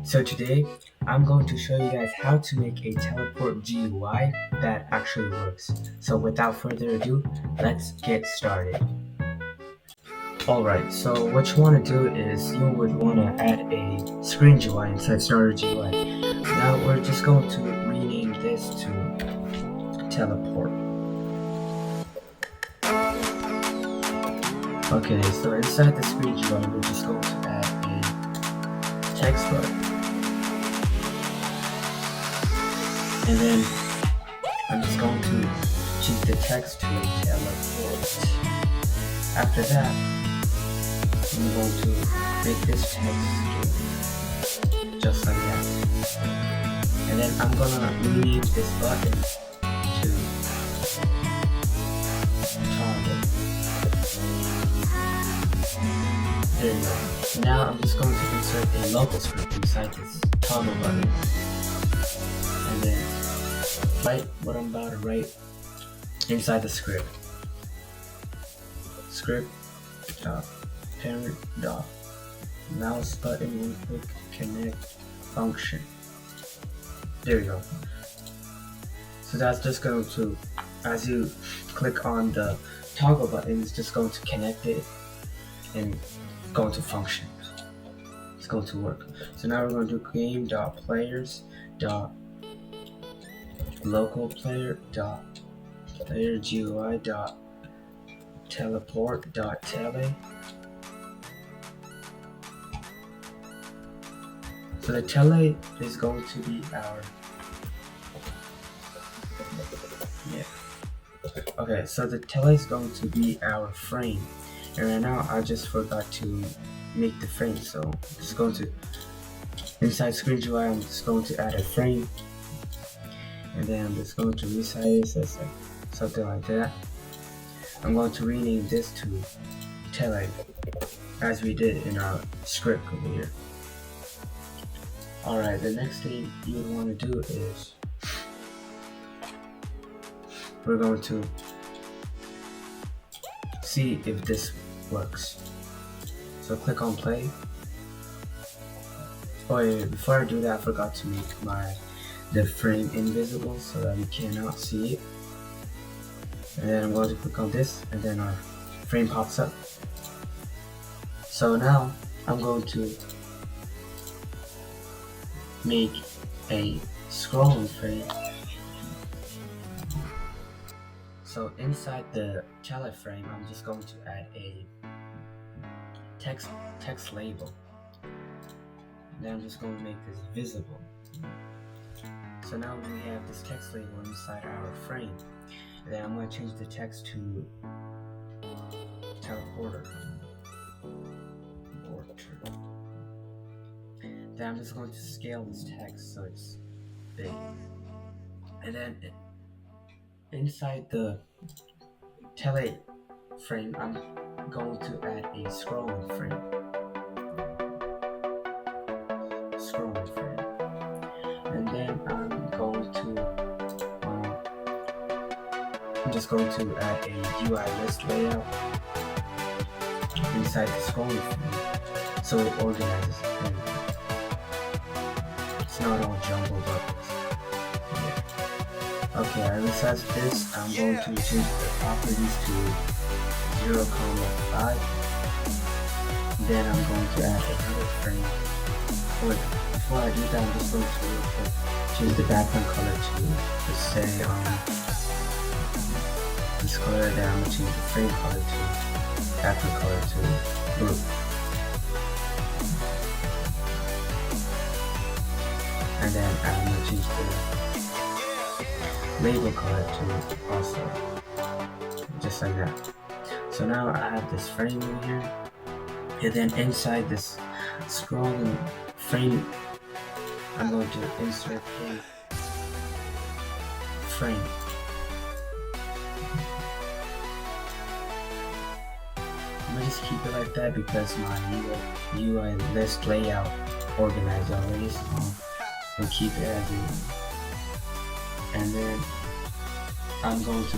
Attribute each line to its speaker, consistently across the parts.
Speaker 1: So today I'm going to show you guys how to make a teleport GUI that actually works. So without further ado, let's get started. Alright, so what you want to do is you would want to add a screen GUI inside starter GUI. Now we're just going to rename this to teleport. Okay, so inside the screen GUI we're just going to add a text button. And then I'm just going to change the text to teleport. After that, I'm going to make this text just like that. And then I'm gonna rename this button to toggle. There you go. Now I'm just going to insert a local script inside this toggle button. And then write what I'm about to write inside the script. Script parent mouse button one click connect function. There you go. So that's just going to, as you click on the toggle button, it's just going to connect it and going to function. It's going to work. So now we're going to do game.players.local player GUI teleport.tele. So the tele is going to be our Okay, so the tele is going to be our frame. And right now I just forgot to make the frame, so I'm just going to inside screen GUI I'm just going to add a frame. And then I'm just going to resize this something like that. I'm going to rename this to tele as we did in our script over here. Alright, the next thing you would want to do is we're going to see if this works. So click on play. Oh yeah, before I do that, I forgot to make the frame invisible so that you cannot see it. And then I'm going to click on this and then our frame pops up. So now I'm going to make a scrolling frame. So inside the tele frame, I'm just going to add a text label. Then I'm just going to make this visible. So now we have this text label inside our frame. And then I'm going to change the text to teleporter. Then I'm just going to scale this text so it's big. And then inside the tele frame, I'm going to add a scrolling frame. And then I'm just going to add a UI list layout inside the scrolling frame so it organizes the frame. It's not all jumbled up. Okay, I resized this. I'm going to change the properties to 0,5. Then I'm going to add another frame. Before I do that, I'm just going to change the background color to, let's say, this color. Then I'm going to change the frame color to, background color to blue. And then I'm going to change the label color to also just like that. So now I have this frame in here, and then inside this scrolling frame I'm going to insert a frame. I'm gonna just keep it like that because my UI list layout organized already, so I'll keep it as is. And then I'm going to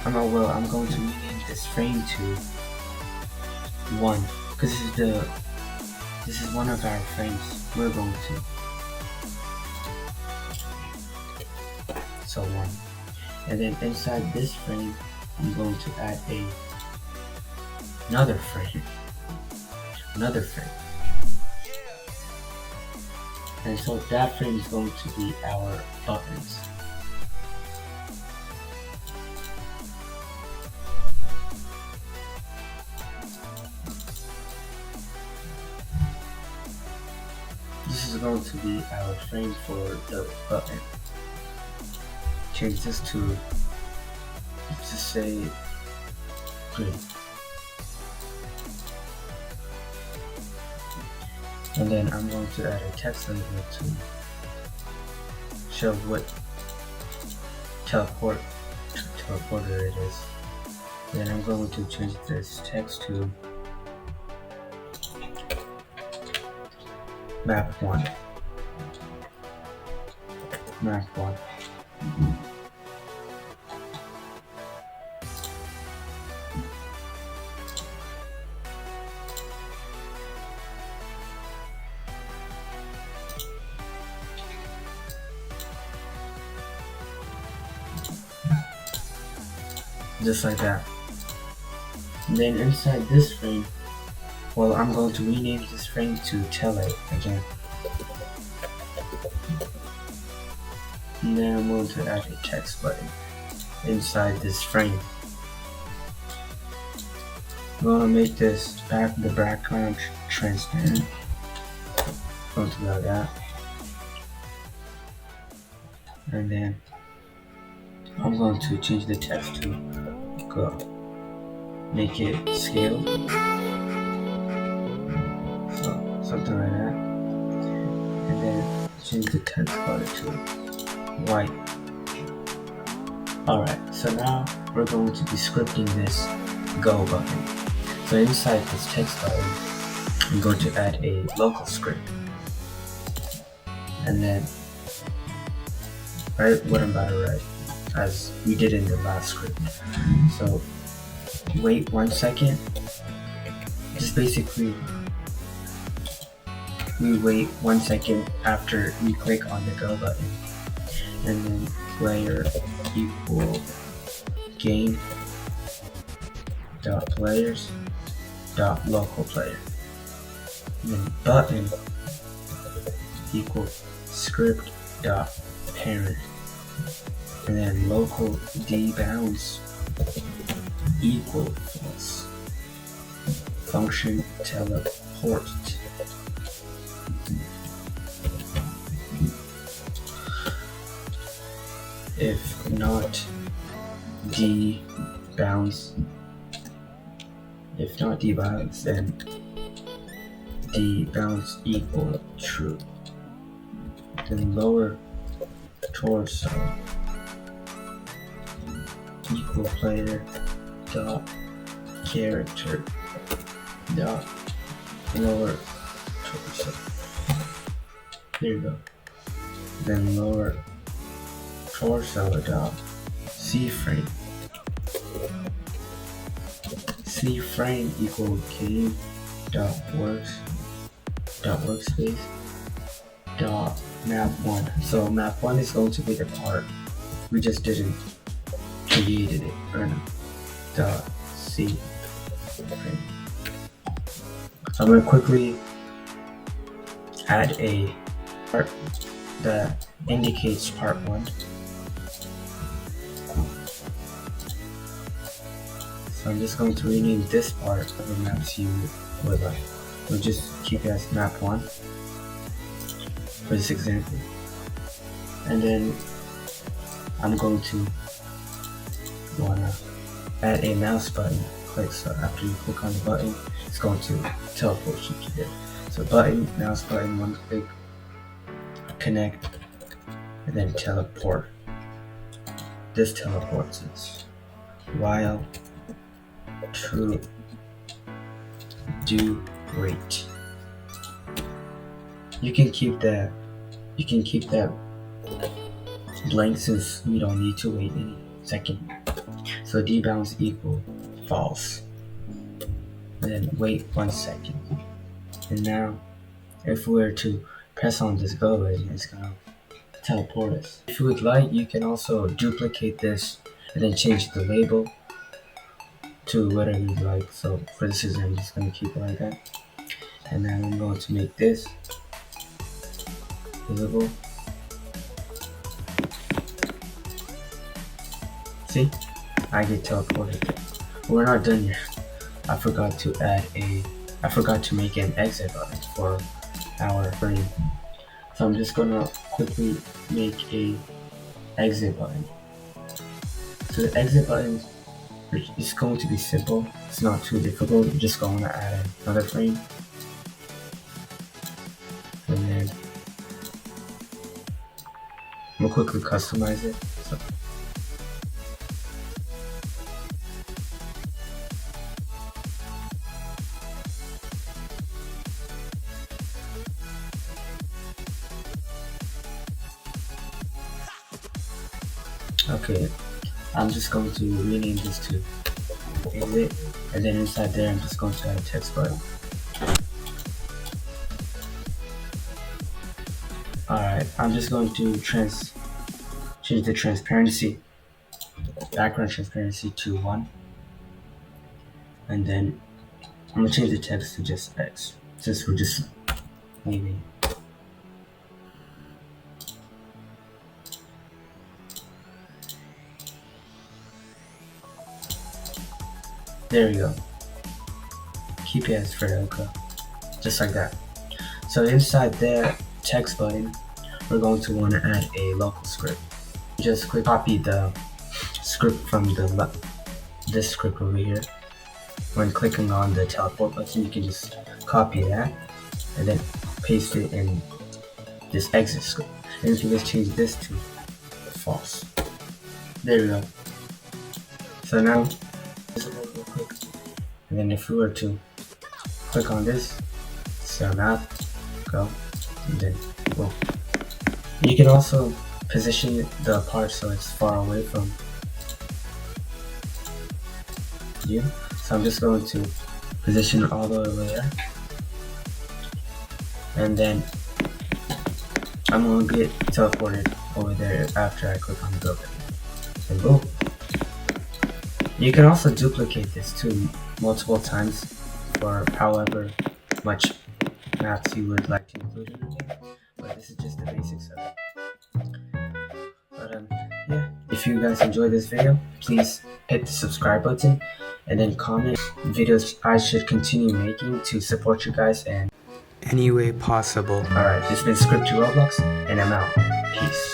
Speaker 1: I'm going to rename this frame to 1 because this is the This is one of our frames. We're going to so one, and then inside this frame, I'm going to add another frame, and so that frame is going to be our buttons. This is going to be our frame for the button. Change this to, let's just say, green. And then I'm going to add a text label to show what teleporter it is. Then I'm going to change this text to map 1. Just like that. And then inside this frame, well, I'm going to rename this frame to tele again. And then I'm going to add a text button inside this frame. I'm going to make this the background transparent. Something like that. And then I'm going to change the text to go. Make it scale. So something like that. And then change the text color to white. Alright, so now we're going to be scripting this go button. So inside this text button, I'm going to add a local script. And then write what I'm about to write, as we did in the last script. So wait 1 second. Just basically, we wait 1 second after we click on the go button, and then player equal game dot players dot local player, and then button equal script dot parent, and then local dbounds equal false function teleport. If not dbounds, then dbounds equal true. Then lower torso equal player dot character dot lower torso. There you go. Then lower torso dot cframe. Cframe equal game dot workspace dot map 1. So map 1 is going to be the part we just didn't created it right now. Dot C. Okay. So I'm going to quickly add a part that indicates part 1. So I'm just going to rename this part of the maps you would like. We'll just keep it as map 1 for this example. And then I'm going to wanna add a mouse button click. So after you click on the button, it's going to teleport you to there. So button, mouse button, 1 click, connect, and then teleport. This teleports us. While true, do wait. You can keep that blank since we don't need to wait any second. So dbounds equal false. And then wait 1 second. And now if we were to press on this go button, it's gonna teleport us. If you would like, you can also duplicate this and then change the label to whatever you like. So for this reason, I'm just gonna keep it like that. And then I'm going to make this visible. See? I get teleported. We're not done yet. I forgot to make an exit button for our frame. So I'm just gonna quickly make a exit button. So the exit button is going to be simple. It's not too difficult. You're just going to add another frame. And then I'm gonna quickly customize it. So okay, I'm just going to rename this to exit, and then inside there I'm just going to add a text button. Alright, I'm just going to change the transparency, background transparency to 1, and then I'm gonna change the text to just X, since we're just leaving. There we go. Keep it as Frederica, just like that. So inside the text button, we're going to want to add a local script. Just copy the script from this script over here. When clicking on the teleport button, you can just copy that and then paste it in this exit script. And you can just change this to false. There we go. So now, real quick. And then if we were to click on this, set map, go, and then boom. You can also position the part so it's far away from you. So I'm just going to position it all the way over there. And then I'm going to get teleported over there after I click on the go button. And boom. You can also duplicate this too multiple times for however much maps you would like to include in the game. But this is just the basics of it. But yeah, if you guys enjoyed this video, please hit the subscribe button and then comment videos I should continue making to support you guys and any way possible. Alright, this has been Script to Roblox, and I'm out. Peace.